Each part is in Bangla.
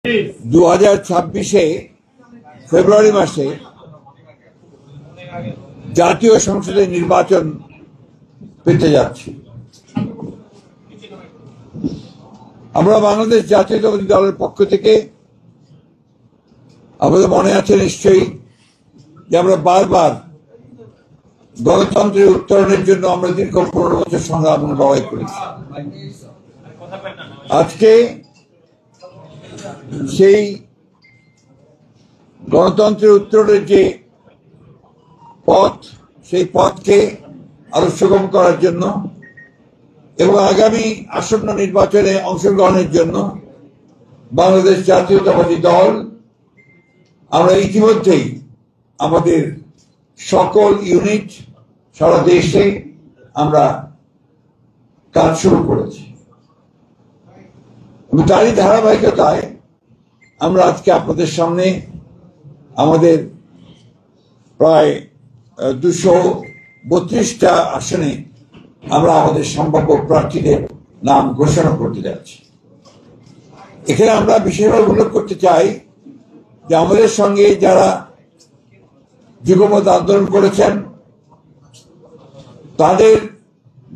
2026 ফেব্রুয়ারি মাসে জাতীয় সংসদের নির্বাচন পেতে যাচ্ছি। আমরা বাংলাদেশ জাতীয়তাবাদী দলের পক্ষ থেকে, আমাদের মনে আছে নিশ্চয়ই, যে আমরা বারবার গণতন্ত্রের উত্তরণের জন্য আমরা দীর্ঘ 15 বছর সংগ্রাম লড়াই করেছি। আজকে সেই গণতন্ত্রের উত্তরণের যে পথ, সেই পথকে আরো সুগম করার জন্য এবং আগামী আসন্ন নির্বাচনে অংশগ্রহণের জন্য বাংলাদেশ জাতীয়তাবাদী দল আমরা ইতিমধ্যেই আমাদের সকল ইউনিট সারা দেশে আমরা কাজ শুরু করেছি। তারই ধারাবাহিকতায় আমরা আজকে আপনাদের সামনে আমাদের প্রায় 232টা আসনে আমরা আমাদের সম্ভাব্য প্রার্থীদের নাম ঘোষণা করতে যাচ্ছি। এখানে আমরা বিশেষভাবে উল্লেখ করতে চাই যে আমাদের সঙ্গে যারা যুগপৎ আন্দোলন করেছেন তাদের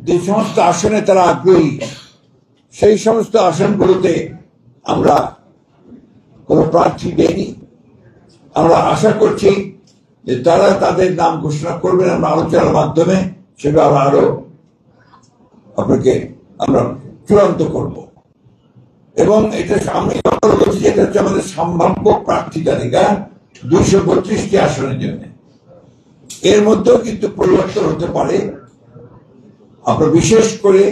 যে সমস্ত আসনে তারা আগ্রহী, সেই সমস্ত আসনগুলোতে আমরা কোনো প্রার্থী দেইনি। আমরা আশা করছি যে তারা তাদের নাম ঘোষণা করবেন, আমরা আলোচনার মাধ্যমে সেটা আরো আপনাকে আমরা চূড়ান্ত করব। এবং এটা আমি বলছি যে এটা হচ্ছে আমাদের সম্ভাব্য প্রার্থী তালিকা 232টি আসনের জন্য। এর মধ্যেও কিন্তু পরিবর্তন হতে পারে। আমরা বিশেষ করে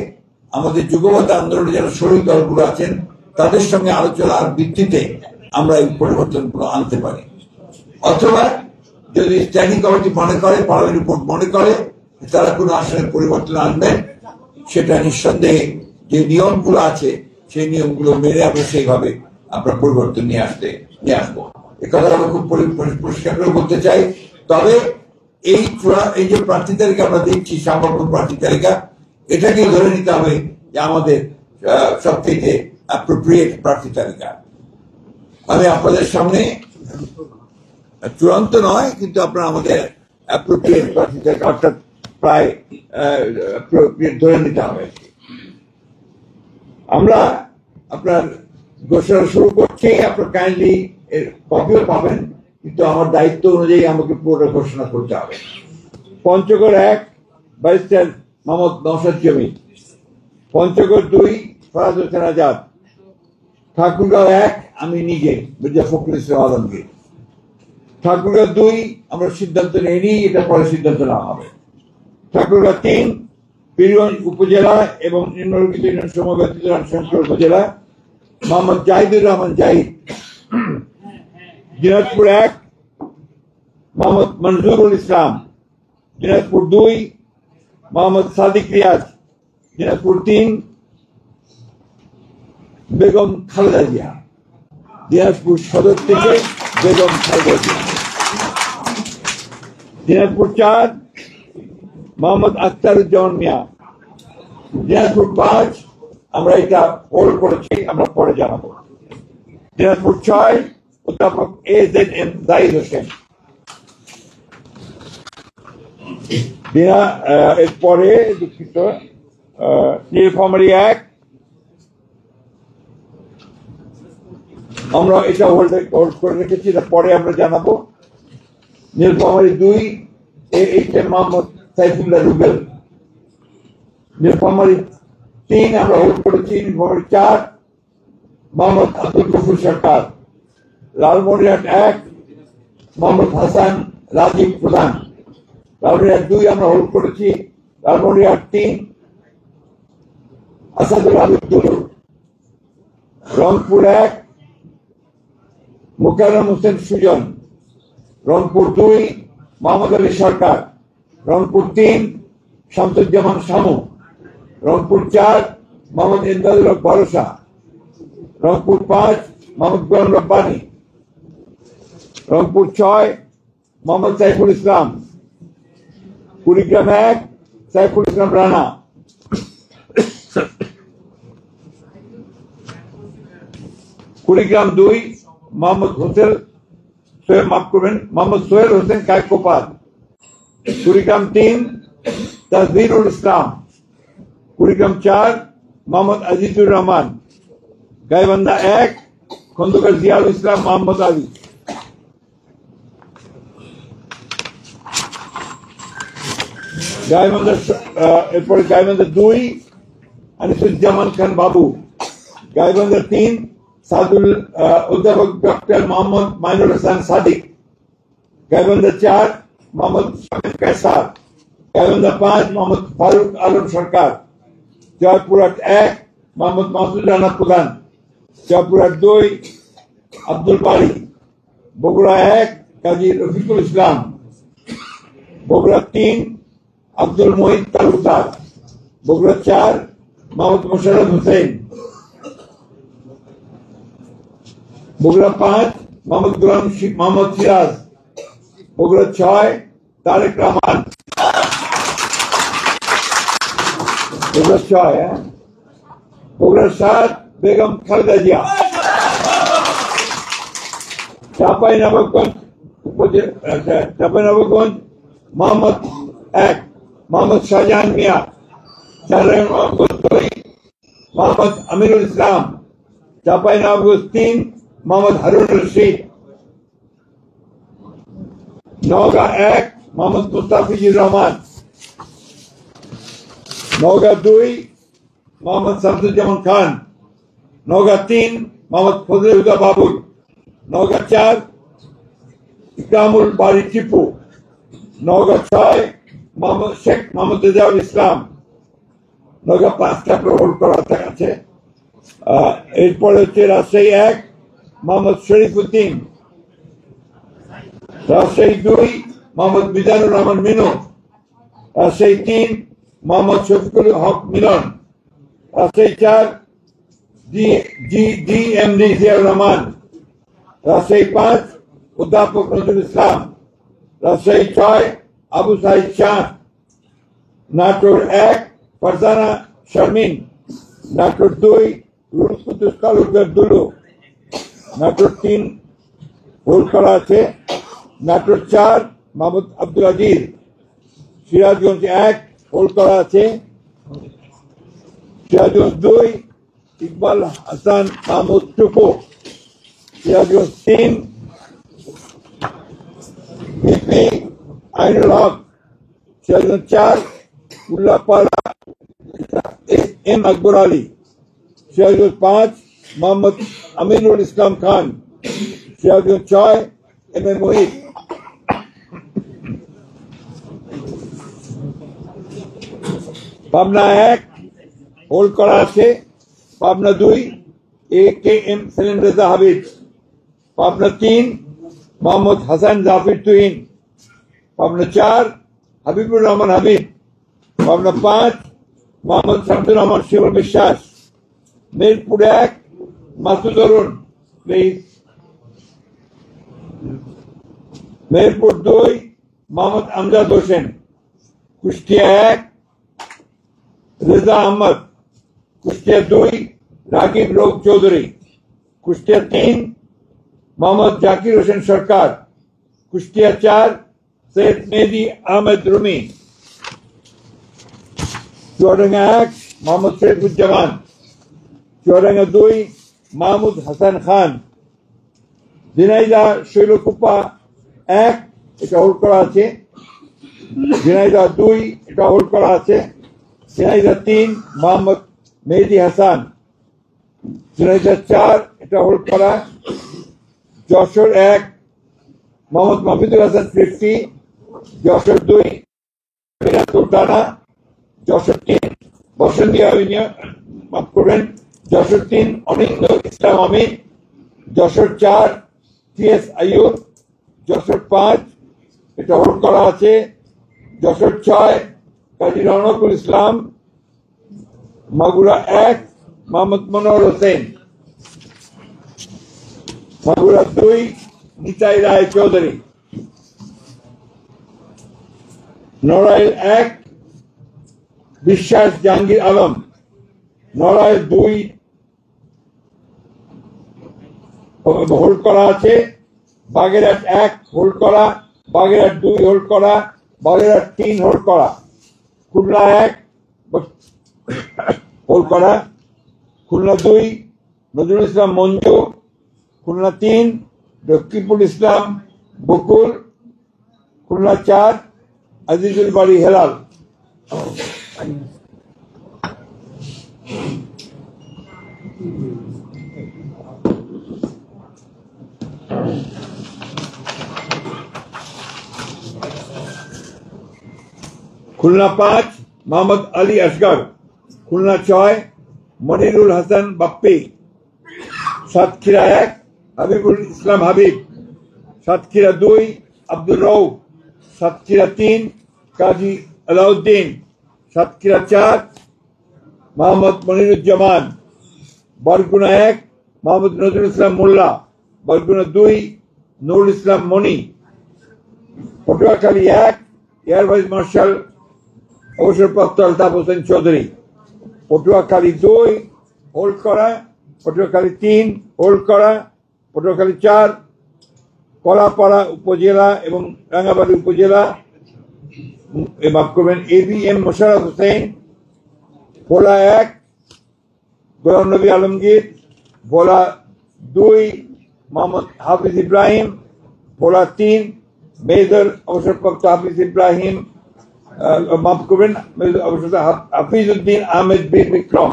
আমাদের যুগপৎ আন্দোলনে যারা শরিক দলগুলো আছেন তাদের সঙ্গে আলোচনার ভিত্তিতে আমরা এই পরিবর্তনগুলো আনতে পারি। অথবা যদি স্ট্যান্ডিং কমিটি মনে করে, পার্লামেন্ট রিপোর্ট মনে করে তারা কোনো আসনের পরিবর্তন আনবেন, সেটা নিঃসন্দেহে যে নিয়মগুলো আছে সেই নিয়মগুলো মেনে আমরা সেইভাবে আমরা পরিবর্তন নিয়ে আসবো। এ কথা আমরা খুব পরিষ্কার করে বলতে চাই। তবে এই যে প্রার্থী তালিকা আমরা দিচ্ছি, সম্ভাব্য প্রার্থী তালিকা, এটাকে ধরে নিতে হবে যে আমাদের সবথেকে অ্যাপ্রোপ্রিয়েট প্রার্থী তালিকা। আমি আপনাদের সামনে চূড়ান্ত নয়, কিন্তু আপনারা আমাদের অ্যাপ্রোপ্রিয়েট প্রার্থী তালিকা অর্থাৎ প্রায় ধরে নিতে হবে। আমরা আপনার ঘোষণা শুরু করছি, আপনার কাইন্ডলি এর কপিও পাবেন, কিন্তু আমার দায়িত্ব অনুযায়ী আমাকে পুরো ঘোষণা করতে হবে। পঞ্চগড় 1 ব্যারিস্টার মোহাম্মদ নওশাদ জমির, পঞ্চগড় 2 ফরাজ হোসেন আজাদ, ঠাকুরগাঁও 1 আমি নিজে মির্জা ফখরুল ইসলাম আলমগীর। ঠাকুরগাঁও 2 আমরা সিদ্ধান্ত নেইনি, এটা পরে সিদ্ধান্ত নেওয়া হবে। ঠাকুরগাঁও 3 পীরগঞ্জ উপজেলা এবং নিম্নলিখিত ইউনিয়ন সমূহ ব্যতীত রাজশাহী উপজেলা মোহাম্মদ জাহিদুর রহমান জাহিদ। দিনাজপুর 1 মোহাম্মদ মনজুরুল ইসলাম, দিনাজপুর 2 মোহাম্মদ সাদিক রিয়াজ, দিনাজপুর 3 বেগম খালেদা জিয়া, দিনাজপুর সদর থেকে বেগম খালেদা জিয়া। দিনাজপুর 4 মোহাম্মদ আখতারুজ্জামান মিয়া, দিনাজপুর 5 আমরা এটা হোল্ড করেছি, আমরা পরে জানাবো। দিনাজপুর 6 অধ্যাপক AZM জাহিদ হোসেন। এরপরে দুঃখিত, নীলফামারী 1 আমরা এটা হোল্ড করে রেখেছি, এটা পরে আমরা জানাবো। নীলফামারী 2 AHM মোহাম্মদ সাইফুল্লাহ রুবেল। নীলফামারী 3 আমরা হোল্ড করেছি। নীলফামারী 4 মোহাম্মদ আব্দুল গফুর সরকার। লালমনিরহাট 1 মোহাম্মদ হাসান রাজীব প্রধান। লালমনিরহাট 2 আমরা হোল্ড করেছি। লালমনিরহাট 3 আসাদুল হাবিব দুলুর। রংপুর 1 মোকাররম হোসেন সুজন। রংপুর 2 মোহাম্মদ আলী সরকার। রংপুর 3 শামসুজ্জামান শামু। রংপুর 4 মোহাম্মদ ইমদাদুল হক ভরসা। রংপুর 5 মোহাম্মদ গোলাম রব্বানী। রংপুর 6 মোহাম্মদ সাইফুল ইসলাম। কুড়িগ্রাম 1 সাইফুল ইসলাম রানা। কুড়িগ্রাম 2 মোহাম্মদ মোহাম্মদ সোহেল হোসেন কায়কোপাত। কুড়িগ্রাম 3 তাজবিরুল ইসলাম। কুড়িগ্রাম 4 মোহাম্মদ আজিজুর রহমান। গাইবান্ধা 1 খন্দকার জিয়াউল ইসলাম মোহাম্মদ আলী। এরপরে গাইবান্ধা 2 আনিসুজ্জামান খান বাবু। গাইবান্ধা 3 অধ্যাপক ডক্টর মোহাম্মদ মাইনুল হাসান সাদিক। গাইবান্ধা 4 মোহাম্মদ শামীম কায়সার। গাইবান্ধা 5 মোহাম্মদ ফারুক আলম সরকার। জয়পুরহাট 1 মোহাম্মদ মাসুদ রানা প্রধান। জয়পুরহাট 2 আব্দুল বারী। বগুড়া 1 কাজী রফিকুল ইসলাম। বগুড়া 3 আব্দুল মহিদ তালুকদার। বগুড়া 4 মোহাম্মদ মোশাররফ হোসেন। বগুড়া 5 মোহাম্মদ গোলাম মোহাম্মদ সিরাজ। বগুড়া 6 তারেক রহমান। বগুড়া 6 বগুড়া 7 বেগম খালেদা জিয়া। চাঁপাইনবাবগঞ্জ মোহাম্মদ 1 মোহাম্মদ শাহজাহান মিয়া। চাঁপাইনবাবগঞ্জ 2 মোহাম্মদ আমিরুল ইসলাম। চাঁপাইনবাবগঞ্জ 3 মোহাম্মদ হারুন রশিদ। নওগাঁ 1 মোহাম্মদ মুস্তাফিজুর রহমান। নওগাঁ 2 মোহাম্মদ শামসুজ্জামান খান। নওগাঁ 3 মোহাম্মদ ফজলে হুদা বাবুল। নওগাঁ 4 ইকরামুল বারী টিপু। নওগাঁ 6 শেখ মোহাম্মদ রেজাউল ইসলাম। নওগাঁ 5টা হোল্ড করা আছে। এরপরে হচ্ছে রাজশাহী 1 মোহাম্মদ শরীফ উদ্দিন। রাজশাহী 2 মোহাম্মদ মিজানুর রহমান মিনু। রাজশাহী 3 মোহাম্মদ শফিকুল হক মিলন। রাজশাহী 4 জিএমডি জিয়াউর রহমান। রাজশাহী 5 অধ্যাপক নজরুল ইসলাম। রাজশাহী 6 আবু সাইদ শাহ। নাটোর 1 ফারজানা শারমিন। নাটোর 2 রুহুল কুদ্দুস তালুকদার দুলু। নাটোর 3 হোল্ড করা আছে। নাটোর 4 মোহাম্মদ আব্দুল আজিজ। সিরাজগঞ্জ 1 হোল্ড করা আছে। সিরাজগঞ্জ 2 ইকবাল হাসান মাহমুদ টুকু। Sirajganj 3 BP Ainul Haque. Sirajganj 4 Ullapara M Akbar Ali. Sirajganj 5 Mohammad Aminul Islam Khan. Sirajganj 6 M A Muhith. Pabna 1 hold করা আছে। পাবনা 2 এ কে এম সেলিম রেজা হাবিব। পাবনা 3 মোহাম্মদ হাসান জাফির তুহিন। পাবনা 4 হাবিবুর রহমান হাবিব। পাবনা 5 মোহাম্মদ শামসুর রহমান শিবুল বিশ্বাস। মিরপুর 1 মাসুদ অরুণ প্লিজ। মেহেরপুর 2 মোহাম্মদ আমজাদ হোসেন। কুষ্টিয়া 1 রেজা আহমদ। কুষ্টিয়া 2 রাকিব লোক চৌধুরী। কুষ্টিয়া 3 মোহাম্মদ জাকির হোসেন সরকার। কুষ্টিয়া 4 সৈয়দ মেহেদি আহমেদ রুমি। চুয়াডাঙ্গা 1 মোহাম্মদ শরীফুজ্জামান। চুয়াডাঙ্গা 2 মাহমুদ হাসান খান। ঝিনাইদহ শৈলকুপা 1 এটা হোল্ড করা আছে। ঝিনাইদহ 2 এটা হোল্ড করা আছে। ঝিনাইদহ 3 মোহাম্মদ মেহেদি হাসান। ঝিনাইদহ 4 এটা হোল্ড করা। যশোর 1 মোহাম্মদ মাহফুজুল হাসান 50। যশোর 2 সুলতানা। যশোর 3 বসন্তিয়া ইউনিয়ন মাফ করবেন। যশোর 3 অনিন্দ ইসলাম আমিন। যশোর 4 টিএস আইয়ুব। যশোর 5 এটা হোল্ড করা আছে। যশোর 6 কাজী রওনকুল ইসলাম। মাগুরা 1 মোহাম্মদ মনোহর হোসেন। মাগুরা 2 নিতাই রায় চৌধুরী। নড়াইল 1 বিশ্বাস জাহাঙ্গীর আলম। নড়াইল 2 হোল্ড করা আছে, বাগেরহাট 1 হোল্ড করা, বাগেরহাট 2 হোল্ড করা, বাগেরহাট 3 হোল্ড করা, খুলনা 1 হোল্ড করা, খুলনা 2 নজরুল ইসলাম মঞ্জু, খুলনা 3 রকিবুল ইসলাম বকুল, খুলনা 4 আজিজুল বাড়ি হেলাল। খুলনা 5 মোহাম্মদ আলী আসগর, খুলনা 6 মনিরুল হাসান বাপ্পি, সাতক্ষীরা 1 হাবিবুল ইসলাম হাবিব, সাতক্ষীরা 2 আব্দুর রউফ, সাতক্ষীরা 3 কাজী আলাউদ্দিন, সাতক্ষীরা 4 মোহাম্মদ মনিরুজ্জামান, বরগুনা 1 মোহাম্মদ নজরুল ইসলাম মোল্লা, বরগুনা 2 নুরুল ইসলাম মনি, পটুয়াখালী 1 এয়ার ভাইস মার্শাল অবসরপ্রাপ্ত আলতাফ হোসেন চৌধুরী, পটুয়াখালী 2 হোল্ড করা, পটুয়াখালী 3 হোল্ড করা, পটুয়াখালী 4 কলাপাড়া উপজেলা এবং রাঙ্গাবাড়ী উপজেলা মাফ করবেন ABM মোশাররফ হোসেন, ভোলা 1 গোলাম নবী আলমগীর, ভোলা 2 মোহাম্মদ হাফিজ ইব্রাহিম, ভোলা 3 মেজর অবসরপ্রাপ্ত হাফিজ ইব্রাহিম মাফ করবেন হাফিজ উদ্দিন আহমেদ বীর বিক্রম,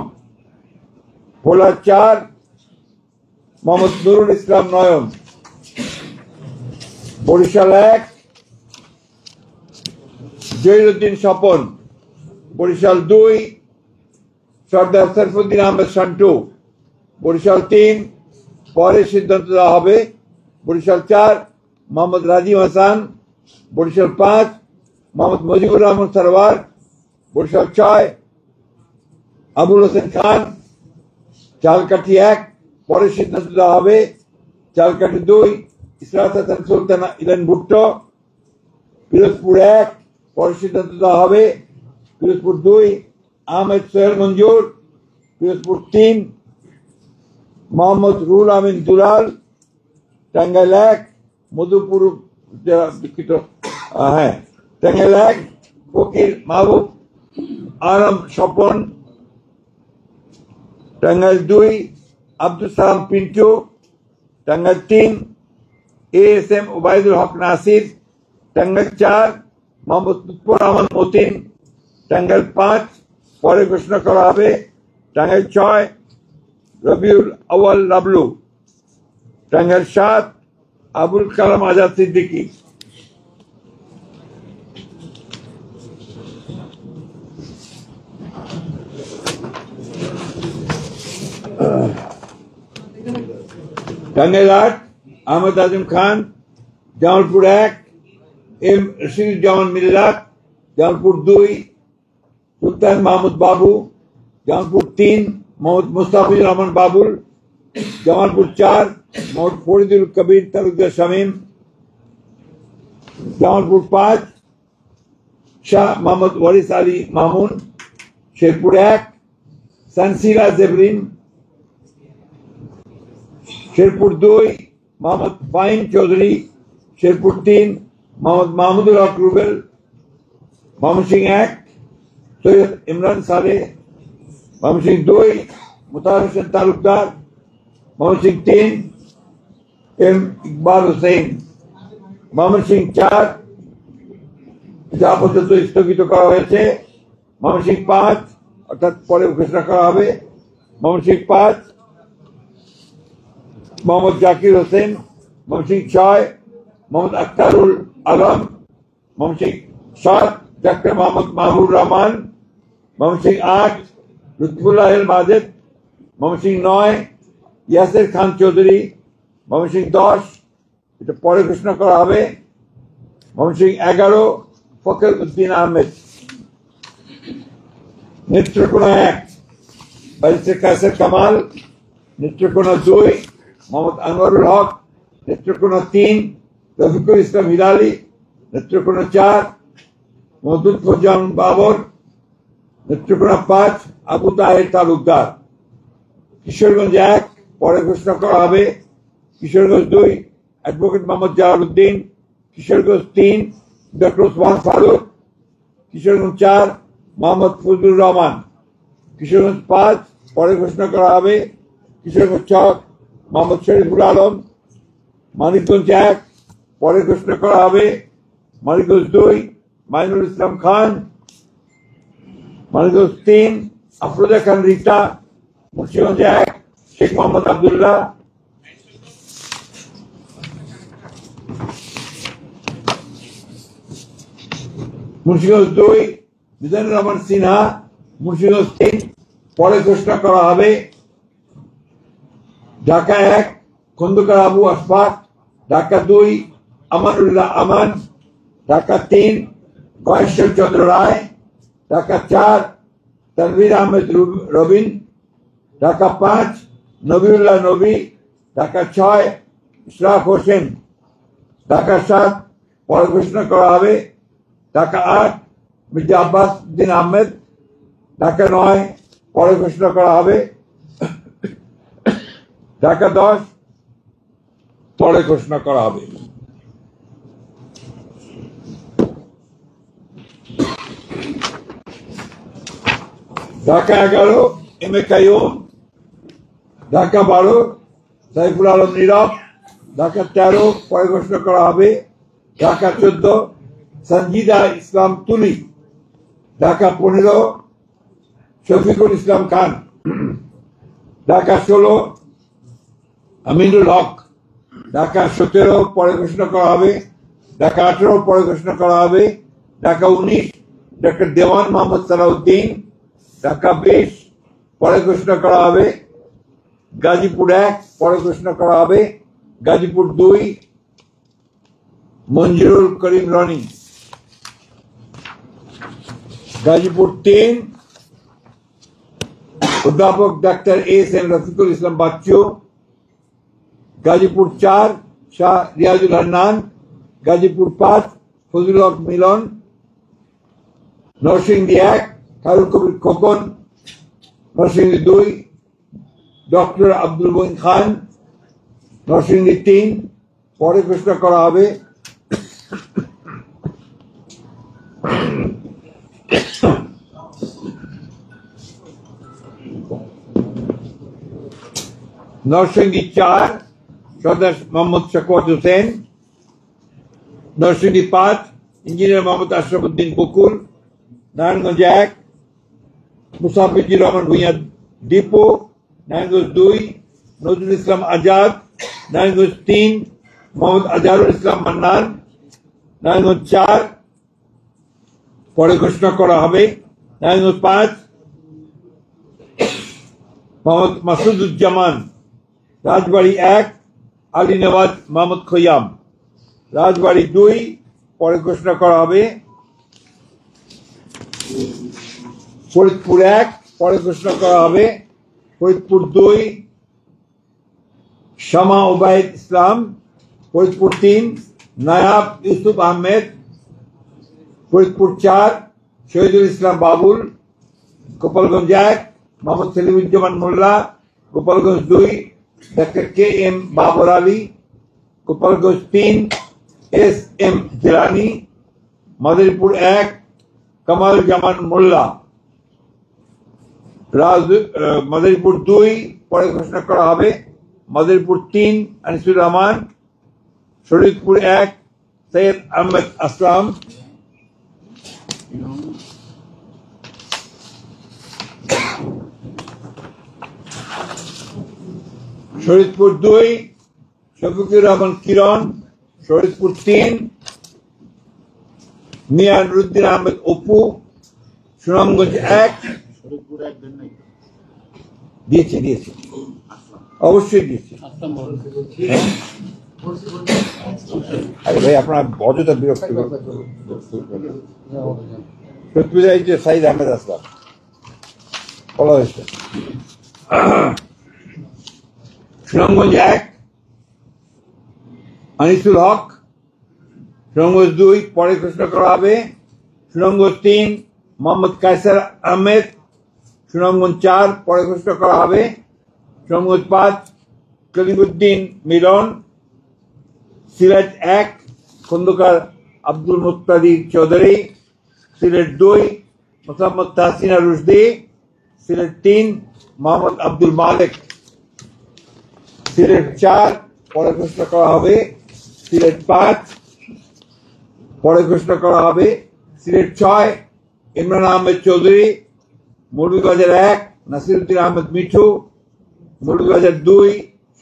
ভোলা 4 মোহাম্মদ নুরুল ইসলাম নয়ন, বরিশাল 1 জহিরুদ্দিন স্বপন, বরিশাল 2 সর্দার সরফুদ্দিন আহমেদ শান্টু, বরিশাল 3 পরে সিদ্ধান্ত দেওয়া হবে, বরিশাল 4 মোহাম্মদ রাজিম হাসান, বরিশাল 5 মোহাম্মদ মুজিবুর রহমান সরওয়ার, বরিশাল 6 আবুল হোসেন খান, চালকাঠি 1 পরে সিদ্ধান্ত দেওয়া হবে, চালকাঠি 2 ইসরাত হাসান সুলতানা ইলেন ভুট্টো, পিরোজপুর 1 পরে সিদ্ধান্ত দেওয়া হবে, পিরোজপুর 2 আহমেদ সোহেল মঞ্জুর, পিরোজপুর 3 মোহাম্মদ রুহুল আমিন দুলাল, টাঙ্গাইল 1 মধুপুর দুঃখিত টাঙ্গাইল 1 ফকির মাহবুব আলম স্বপন, টাঙ্গাইল 2 আব্দুল সালাম পিন্টু, টাঙ্গাইল 3 ASM ওবায়দুল হক নাসির, টাঙ্গাইল 4 মোহাম্মদ লুৎফর রহমান মতিন, টাঙ্গাইল 5 পরে ঘোষণা করা হবে, টাঙ্গাইল 6 রবিউল আউয়াল লাবলু, টাঙ্গাইল 7 আবুল কালাম আজাদ সিদ্দিকী। টাঙ্গাইল 8 আহমদ আজিম খান, জামালপুর 1 এম রশিদুজ্জামান মিল্লাত, জামালপুর 2 সুলতান মাহমুদ বাবু, জামালপুর 3 মোহাম্মদ মুস্তাফিজুর রহমান বাবুল, জামালপুর 4 মোহাম্মদ ফরিদুল কবির তালুকদার শামীম, জামালপুর 5 শাহ মোহাম্মদ ওয়ারিস আলী মামুন, শেরপুর 1 সানসিরা জেবরিন, শেরপুর 2 মোহাম্মদ ফাহিম চৌধুরী, শেরপুর 3 মোহাম্মদ মাহমুদুল হক রুবেল, ময়মনসিংহ 1 সৈয়দ ইমরান সালেহ, ময়মনসিংহ 2 মুতাহার হোসেন তালুকদার, ময়মনসিংহ 3 এম ইকবাল হোসেন, ময়মনসিংহ 4 যা পর্যন্ত স্থগিত করা হয়েছে, ময়মনসিংহ 5 অর্থাৎ পরে ঘোষণা করা হবে, ময়মনসিংহ 5 মোহাম্মদ জাকির হোসেন, ময়মনসিংহ 6 মোহাম্মদ আখতারুল আলম, ময়মনসিংহ 7 ডাক্তার মোহাম্মদ মাহবুব রহমান, ময়মনসিংহ 8 লুৎফুল্লাহ আল মাজেদ, ময়মনসিংহ 9 ইয়াসির খান চৌধুরী, ময়মনসিংহ 10 এটা পরে ঘোষণা করা হবে, ময়মনসিংহ 11 ফখর উদ্দিন আহমেদ, নেত্রকোনা 1 ব্যারিস্টার কায়েসার কামাল, নেত্রকোনা 2 মোহাম্মদ আনোয়ারুল হক, নেত্রকোনা 3 রফিকুল ইসলাম হিলালি, নেত্রকোনা 4 মোহাম্মদ লুৎফুজ্জামান বাবর, নেত্রকোনা 5 আবু তাহের তালুকদার, কিশোরগঞ্জ 1 পরে ঘোষণা করা হবে, কিশোরগঞ্জ 2 অ্যাডভোকেট মোহাম্মদ জালালউদ্দিন, কিশোরগঞ্জ 3 ডক্টর ওসমান ফারুক, কিশোরগঞ্জ 4 মোহাম্মদ ফজলুর রহমান, কিশোরগঞ্জ 5 পরে ঘোষণা করা হবে কিশোরগঞ্জ 6 মোহাম্মদ শরীফুল আলম, মানিকগঞ্জ 1 পরে ঘোষণা করা হবে মানিকগঞ্জ 2 মাইনুল ইসলাম খান, মানিকগঞ্জ 3 আফরোজা খান রিতা, মুন্সিগঞ্জ 1 শেখ মোহাম্মদ আবদুল্লাহ, মুন্সিগঞ্জ 2 মিজানুর রহমান সিনহা, মুন্সিগঞ্জ 3 পরে ঘোষণা করা হবে ঢাকা 1 খন্দকার আবু আশফাক, ঢাকা 2 আমানুল্লাহ আমান, ঢাকা 3 গয়েশ্বর চন্দ্র রায়, ঢাকা 4 তানভীর আহমেদ রবিন, ঢাকা 5 নবীউল্লাহ নবী, ঢাকা 6 ইশরাক হোসেন, ঢাকা 7 পরে ঘোষণা করা হবে ঢাকা 8 মির্জা আব্বাস উদ্দিন আহমেদ, ঢাকা 9 পরে ঘোষণা করা হবে ঢাকা 10 পরে ঘোষণা করা হবে। ঢাকা 11 এম এ কাইয়ুম, ঢাকা 12 সাইফুল আলম নীরব, ঢাকা 13 পরে ঘোষণা করা হবে ঢাকা 14 সঞ্জিদা ইসলাম তুলি, ঢাকা 15 শফিকুল ইসলাম খান, ঢাকা 16 আমিনুল হক, ঢাকা 17 পরে ঘোষণা করা হবে ঢাকা 18 পরে ঘোষণা করা হবে ঢাকা 19 ডক্টর দেওয়ান মোহাম্মদ সালাউদ্দিন, ঢাকা 20 পরে ঘোষণা করা হবে গাজীপুর 1 পরে ঘোষণা করা হবে গাজীপুর 2 মঞ্জুরুল করিম রনি, গাজীপুর 3 অধ্যাপক doctor S M Rafiqul Islam Bachchu, Gazipur 4 Shah Riazul Hannan, Gazipur 5 Fazlul হক মিলন, নরসিংদী 1 খায়রুল কবির খোকন, নরসিংদী 2 ডক্টর আব্দুল মঈন খান, নরসিংদী 3 পরে ঘোষণা করা হবে নরসিংদী 4 সর্দার মোহাম্মদ শাকওয়াত হোসেন, নরসিংদী 5 ইঞ্জিনিয়ার মোহাম্মদ আশরাফ উদ্দিন বকুল, নারায়ণগঞ্জ 1 মুসাফিজুর রহমান ভূঁইয়া দীপু, নারায়ণগঞ্জ 2 নজরুল ইসলাম আজাদ, নারায়ণগঞ্জ 3 মোহাম্মদ আজহারুল ইসলাম মান্নান, নারায়ণগঞ্জ 4 পরে ঘোষণা করা হবে নারায়ণগঞ্জ 5 মোহাম্মদ মাসুদুজ্জামান, রাজবাড়ী 1 আলী নওয়াজ মোহাম্মদ খৈয়াম, রাজবাড়ী 2 পরে ঘোষণা করা হবে ফরিদপুর 1 পরে ঘোষণা করা হবে Faridpur 2 Shama Obaid Islam, Faridpur 3 Nayab Yusuf Ahmed, Faridpur 4 Shahidul Islam Babul, Gopalganj 1 Mohammad Selimuzzaman Molla, Gopalganj 2 doctor K M Babar Ali, Gopalganj 3 S M Jilani, Madaripur 1 Kamal Zaman Molla, Madaripur 2 পরে ঘোষণা করা হবে মাদারীপুর 3 আনিসুর রহমান, শরীয়তপুর 1 সৈয়দ আহমেদ আসলাম, শরীয়তপুর 2 শফিকুর রহমান কিরণ, শরীয়তপুর 3 মিয়া নুরুদ্দিন আহমেদ অপু, সুনামগঞ্জ 1 দিয়েছে অবশ্যই দিয়েছে। আরে ভাই আপনার অযথা বিরক্ত সাইদ আহমেদ আসলাম বলা হয়েছে। সুনামগঞ্জ 1 আনিসুল হক, সুনামগঞ্জ 2 পরে ঘোষণা করা হবে সুনামগঞ্জ 3 মোহাম্মদ কায়সার আহমেদ, সুনামগঞ্জ 4 পরে ঘোষণা করা হবে সুনামগঞ্জ 5 কলিমুদ্দিন মিলন। সিলেট 1 খন্দকার আব্দুল মুত্তাদির চৌধুরী। সিলেট 2 মোহাম্মদ তাহসিনা রুশদি। সিলেট 3 মোহাম্মদ আব্দুল মালিক। সিলেট 4 পরে ঘোষণা করা হবে। সিলেট 5 পরে ঘোষণা করা হবে। সিলেট 6 ইমরান আহমেদ চৌধুরী। মৌলভীবাজার 1 নাসিরউদ্দিন আহমেদ মিঠু। মৌলভীবাজার 2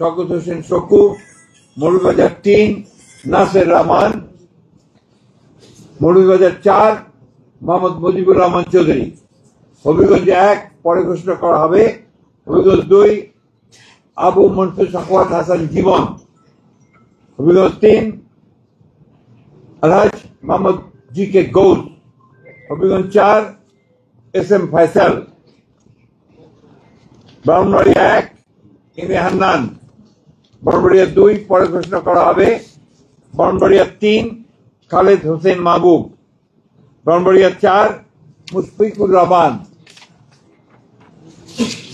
শওকত হোসেন শকু। মৌলভীবাজার 3 নাসের রহমান। মৌলভীবাজার 4 মোহাম্মদ মুজিবুর রহমান চৌধুরী। হবিগঞ্জ 1 পরে ঘোষণা করা হবে। Habiganj 2 Abu Mansur Sakhawat Hasan Jibon. Habiganj 3 Alhaj Mohammad G K Gaus. Habiganj 4 S M Faisal. Brahmanbaria 1 ইমে হান্নান। ব্রাহ্মণবাড়িয়া 2 পরে ঘোষণা করা হবে। ব্রাহ্মণবাড়িয়া 3 খালেদ হোসেন মাহবুব। ব্রাহ্মণবাড়িয়া 4 মুশফিকুর রহমান।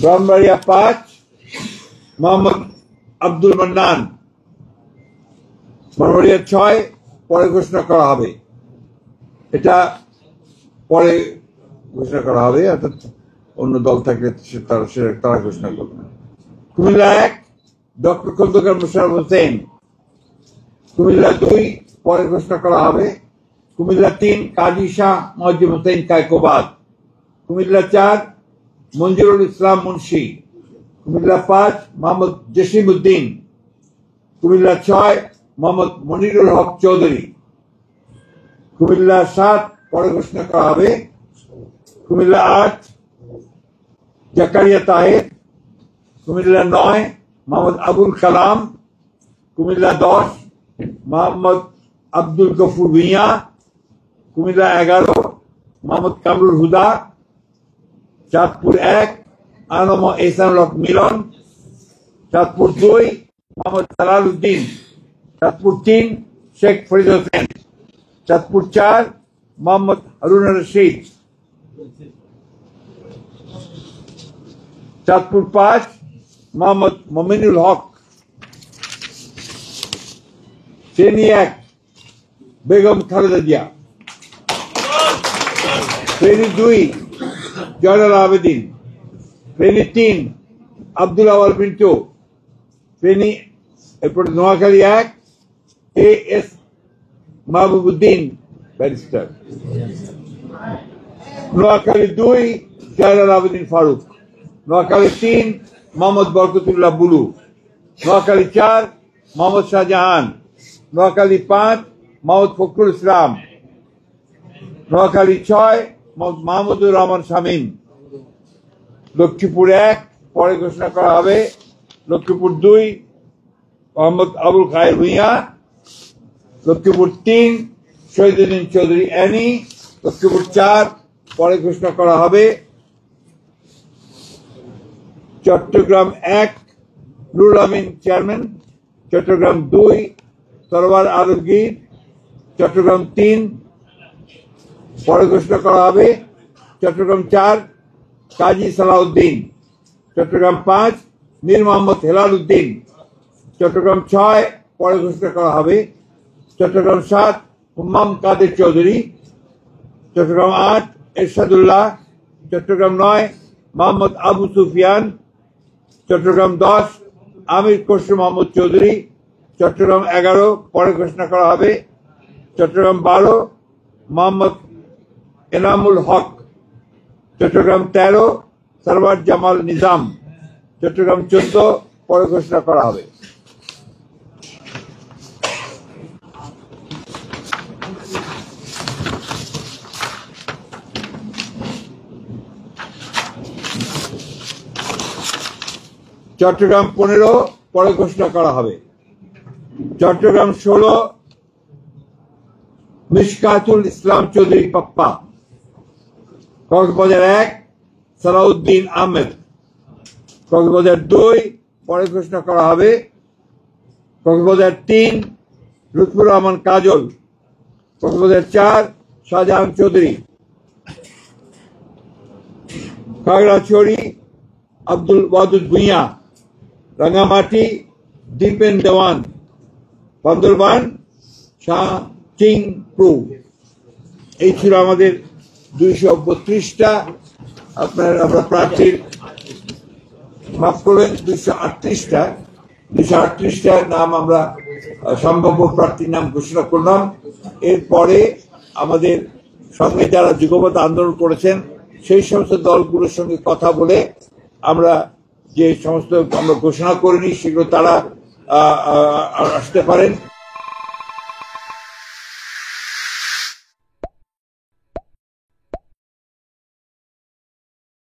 ব্রাহ্মণবাড়িয়া 5 মোহাম্মদ আব্দুল মান্নান। ব্রাহ্মণবাড়িয়া 6 পরে ঘোষণা করা হবে। এটা পরে ঘোষণা করা হবে, অর্থাৎ অন্য দল থাকলে তারা ঘোষণা করবে। কুমিল্লা 1 ডক্টর খন্দকার মোশাররফ হোসেন। কুমিল্লা 2 পরে ঘোষণা করা হবে। কুমিল্লা 3 কাজী শাহ মুয়াজ্জম হোসেন কায়কোবাদ। কুমিল্লা 4 মঞ্জুরুল ইসলাম মুন্সি। কুমিল্লা 5 মোহাম্মদ জসিম উদ্দিন। কুমিল্লা 6 মোহাম্মদ মনিরুল হক চৌধুরী। কুমিল্লা 7 পরে ঘোষণা করা হবে। কুমিল্লা 8 জাকারিয়া তাহের। কুমিল্লা 9 মোহাম্মদ আবুল কালাম। কুমিল্লা 10 মোহাম্মদ আব্দুল গফুর ভুঁইয়া। কুমিল্লা 11 মোহাম্মদ কামরুল হুদা। চাঁদপুর 1 আনম এহসানুল হক মিলন। চাঁদপুর 2 মোহাম্মদ সালাল উদ্দিন। চাঁদপুর 3 শেখ ফরিদ হোসেন। চাঁদপুর 4 মোহাম্মদ হারুন রশিদ। চাঁদপুর 5 মোহাম্মদ মমিনুল হক। ফেনী 1 বেগম খালেদা জিয়া। ফেনী 2 জয়নাল আবেদিন। ফেনী 3 আব্দুল আওয়াল পিন্টু। ফেনী এরপরে Noakhali 1 A S Mahbubuddin barrister. Noakhali 2 Zainal Abedin Faruk. Noakhali 3 Mohammad Barkatullah Bulu. Noakhali 4 Mohammad Shahjahan. Noakhali 5 Mohammad Fakhrul Islam. Noakhali 6 Mohammad Mahmudur Rahman Shamim. Lakshmipur 1 পরে ঘোষণা করা হবে। লক্ষ্মীপুর 2 মোহাম্মদ আবুল খায়ের ভুঁইয়া। লক্ষ্মীপুর 3 শহীদুদ্দিন চৌধুরী অ্যানি। লক্ষ্মীপুর 4 পরে ঘোষণা করা হবে। চট্টগ্রাম 1 নুরুল আমিন চেয়ারম্যান। চট্টগ্রাম 2 সরওয়ার আলমগীর। চট্টগ্রাম 3 পরে ঘোষণা করা হবে। চট্টগ্রাম 4 কাজী সালাউদ্দিন। চট্টগ্রাম 5 মীর মোহাম্মদ হেলাল উদ্দিন। চট্টগ্রাম 6 পরে ঘোষণা করা হবে। চট্টগ্রাম 7 হুম্মাম কাদের চৌধুরী। চট্টগ্রাম 8 এরশাদুল্লাহ। চট্টগ্রাম 9 মোহাম্মদ আবু সুফিয়ান। চট্টগ্রাম 10 আমির খসরু মোহাম্মদ চৌধুরী। চট্টগ্রাম 11 পরে ঘোষণা করা হবে। চট্টগ্রাম 12 মোহাম্মদ এনামুল হক। চট্টগ্রাম 13 সরওয়ার জামাল নিজাম। চট্টগ্রাম 14 পরে ঘোষণা করা হবে। চট্টগ্রাম 15 পরে ঘোষণা করা হবে। চট্টগ্রাম 16 মিশকাতুল ইসলাম চৌধুরী পাপ্পা। কক্সবাজার 1 সালাউদ্দিন আহমেদ। কক্সবাজার 2 পরে ঘোষণা করা হবে। কক্সবাজার 3 লুৎফুর রহমান কাজল। কক্সবাজার 4 শাহজাহান চৌধুরী। খাগড়াছড়ি আব্দুল ওয়াদুদ ভুঁইয়া। রাঙ্গামাটি দীপেন দেওয়ান, বান্দরবান শাহ চিং প্রু। এই ছিল আমাদের 232টা আমরা প্রার্থীর, মাফ করবেন 238টার নাম আমরা সম্ভাব্য প্রার্থীর নাম ঘোষণা করলাম। এরপরে আমাদের সঙ্গে যারা যুগপৎ আন্দোলন করেছেন সেই সমস্ত দলগুলোর সঙ্গে কথা বলে আমরা যে সমস্ত আমরা ঘোষণা করিনি সেগুলো তারা আসতে পারেন।